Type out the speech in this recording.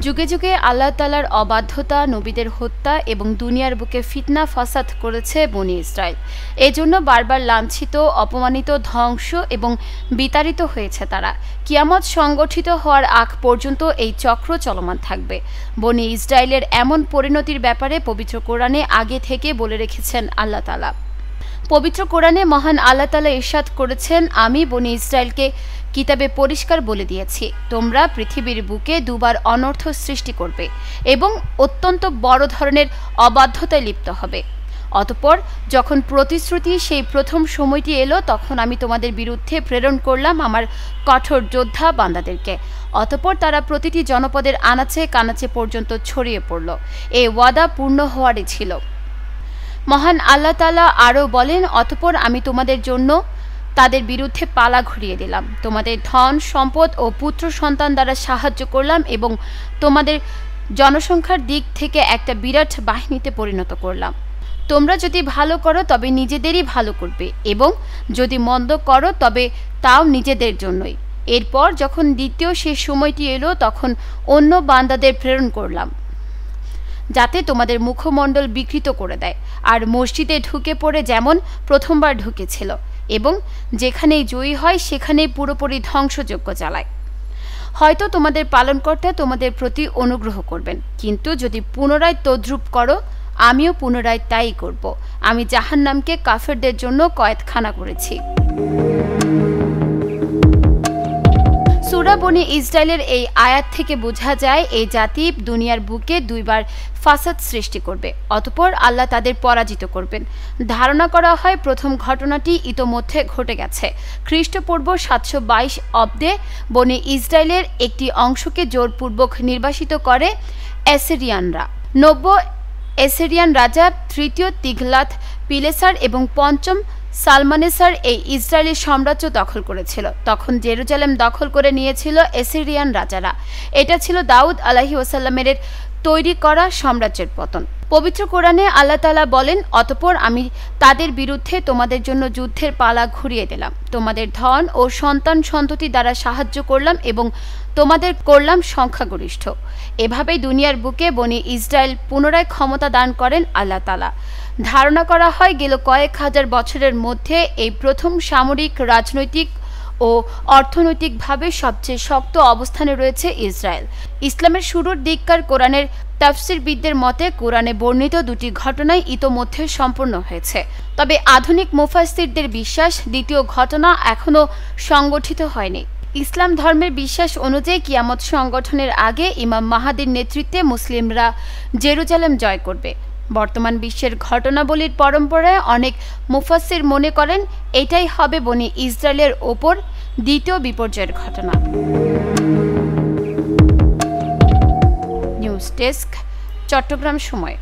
যুগে যুগে আল্লাহ তাআলার অবাধ্যতা, নবীদের হত্যা এবং দুনিয়ার বুকে ফিতনা ফাসাদ করেছে বনি ইসরায়েল। এজন্য বারবার লাঞ্ছিত, অপমানিত, ধ্বংস এবং বিতাড়িত হয়েছে তারা। কিয়ামত সংগঠিত হওয়ার আগ পর্যন্ত এই চক্র চলমান থাকবে। বনি ইসরায়েলের এমন পরিণতির ব্যাপারে পবিত্র কোরআনে আগে থেকে বলে রেখেছেন আল্লাহ তাআলা। পবিত্র কোরআনে মহান আল্লাহ তাআলা ইরশাদ করেছেন, আমি বনি ইসরায়েলকে কিতাবে পরিষ্কার বলে দিয়েছি, তোমরা পৃথিবীর বুকে দুবার অনর্থ সৃষ্টি করবে এবং অত্যন্ত বড় ধরনের অবাধ্যতায় লিপ্ত হবে। অতঃপর যখন প্রতিশ্রুতি সেই প্রথম সময়টি এলো, তখন আমি তোমাদের বিরুদ্ধে প্রেরণ করলাম আমার কঠোর যোদ্ধা বান্দাদেরকে। অতঃপর তারা প্রতিটি জনপদের আনাচে কানাচে পর্যন্ত ছড়িয়ে পড়ল। এই ওয়াদা পূর্ণ হওয়ারই ছিল। মহান আল্লাহ তাআলা আরও বলেন, অতঃপর আমি তোমাদের জন্য তাদের বিরুদ্ধে পালা ঘুরিয়ে দিলাম, তোমাদের ধন সম্পদ ও পুত্র সন্তান দ্বারা সাহায্য করলাম এবং তোমাদের জনসংখ্যার দিক থেকে একটা বিরাট বাহিনীতে পরিণত করলাম। তোমরা যদি ভালো করো তবে নিজেদেরই ভালো করবে এবং যদি মন্দ করো তবে তাও নিজেদের জন্যই। এরপর যখন দ্বিতীয় শেষ সময়টি এলো, তখন অন্য বান্দাদের প্রেরণ করলাম যাতে তোমাদের মুখমণ্ডল বিকৃত করে দেয় আর মসজিদে ঢুকে পড়ে যেমন প্রথমবার ঢুকেছিল, এবং যেখানেই জয়ী হয় সেখানেই পুরোপুরি ধ্বংসযজ্ঞ চালায়। হয়তো তোমাদের পালনকর্তা তোমাদের প্রতি অনুগ্রহ করবেন, কিন্তু যদি পুনরায় তদ্রূপ করো আমিও পুনরায় তাই করব। আমি জাহান্নামকে কাফেরদের জন্য কয়েদখানা করেছি। সূরা বনি ইসরায়েলের এই আয়াত থেকে বোঝা যায় এই জাতি দুনিয়ার বুকে দুইবার ফাসাদ সৃষ্টি করবে, অতঃপর আল্লাহ তাদের পরাজিত করবেন। ধারণা করা হয় প্রথম ঘটনাটি ইতোমধ্যে ঘটে গেছে। খ্রিস্টপূর্ব 722 অব্দে বনি ইসরায়েলের একটি অংশকে জোরপূর্বক নির্বাসিত করে অ্যাসিরিয়ানরা। নব্য অ্যাসিরিয়ান রাজা তৃতীয় তিগলাত পিলেসার এবং পঞ্চম সালমানেসার এই ইসরায়েলি সাম্রাজ্য দখল করেছিল। তখন জেরুজালেম দখল করে নিয়েছিল অ্যাসিরিয়ান রাজারা। এটা ছিল দাউদ আলাইহিস সালামের তৈরি করা সাম্রাজ্যের পতন। পবিত্র কোরআনে আল্লাহ তাআলা বলেন, অতঃপর আমি তাদের বিরুদ্ধে তোমাদের জন্য যুদ্ধের পালা ঘুরিয়ে দিলাম, তোমাদের ধন ও সন্তান সন্ততি দ্বারা সাহায্য করলাম এবং তোমাদের করলাম সংখ্যাগরিষ্ঠ। এভাবেই দুনিয়ার বুকে বনি ইসরায়েল পুনরায় ক্ষমতা দান করেন আল্লাহ তাআলা। ধারণা করা হয় গেল কয়েক হাজার বছরের মধ্যে এই প্রথম সামরিক, রাজনৈতিক ও অর্থনৈতিকভাবে সবচেয়ে শক্ত অবস্থানে রয়েছে ইসরায়েল। ইসলামের শুরুর দিককার কোরআনের তাফসিরবিদদের মতে কোরআনে বর্ণিত দুটি ঘটনাই ইতোমধ্যে সম্পূর্ণ হয়েছে। তবে আধুনিক মুফাসসিরদের বিশ্বাস দ্বিতীয় ঘটনা এখনও সংগঠিত হয়নি। ইসলাম ধর্মের বিশ্বাস অনুযায়ী কিয়ামত সংগঠনের আগে ইমাম মাহাদির নেতৃত্বে মুসলিমরা জেরুজালেম জয় করবে। বর্তমান বিশ্বের ঘটনাবলীর পরম্পরায় অনেক মুফাসসির মনে করেন এটাই হবে বনি ইসরায়েলের ওপর দ্বিতীয় বিপর্যয়ের ঘটনা। নিউজ ডেস্ক, চট্টগ্রাম সময়।